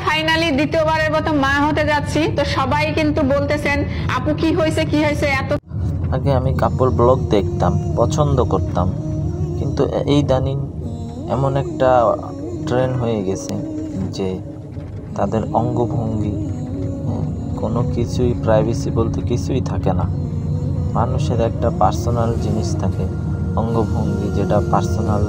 Finally দ্বিতীয়বারের মতো মা হতে যাচ্ছি। তো সবাই কিন্তু বলতেছেন আপু কি হয়েছে এত। আগে আমি কাপড় ব্লগ দেখতাম, পছন্দ করতাম, কিন্তু ইদানিং এমন একটা ট্রেন্ড হয়ে গেছে যে তাদের অঙ্গভঙ্গি, কোনো কিছুই প্রাইভেসি বলতে কিছুই থাকে না। মানুষের একটা পার্সোনাল জিনিস থাকে, অঙ্গভঙ্গি, যেটা পার্সোনাল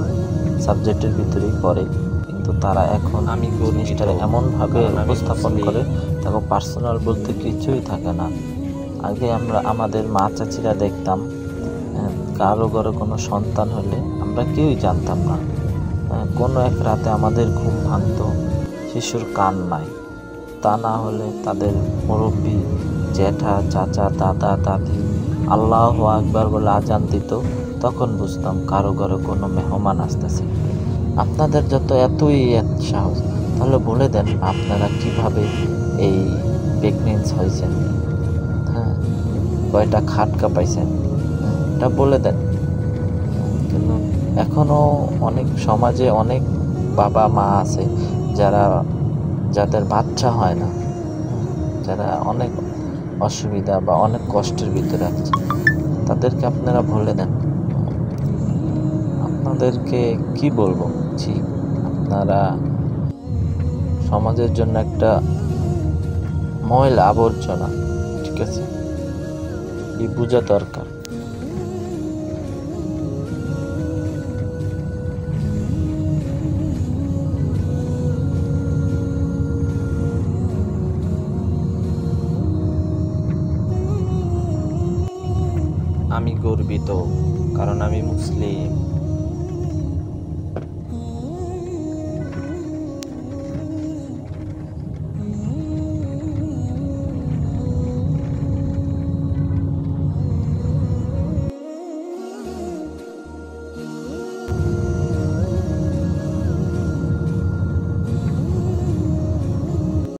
সাবজেক্টের ভিতরেই পড়ে, কিন্তু তারা এখন জিনিসটা এমনভাবে উপস্থাপন করে তাকে পার্সোনাল বলতে কিছুই থাকে না। আগে আমরা আমাদের মা চাচিরা দেখতাম, কারো ঘরে কোনো সন্তান হলে আমরা কেউই জানতাম না। কোনো এক রাতে আমাদের ঘুম ভাঙতো শিশুর কান্নায়, তা না হলে তাদের মুরব্বী, জ্যাঠা, চাচা, দাদা, দাদি আল্লাহু আকবার বলে আজান দিত, তখন বুঝতাম কারো ঘরে কোনো মেহমান আসতেছে। আপনাদের যত এতই সাহস, তাহলে বলে দেন আপনারা কিভাবে এই প্রেগনেন্সি হয়েছেন, হ্যাঁ, কয়টা খাট কাঁপাইছেন, এটা বলে দেন। কিন্তু এখনও অনেক সমাজে অনেক বাবা মা আছে যাদের বাচ্চা হয় না, যারা অনেক অসুবিধা বা অনেক কষ্টের ভিতরে আছে, তাদেরকে আপনারা বলে দেন। আপনাদেরকে কি বলবো, জি, আপনারা সমাজের জন্য একটা ময়লা আবর্জনা, ঠিক আছে, এই বোঝা দরকার। আমি গর্বিত, কারণ আমি মুসলিম।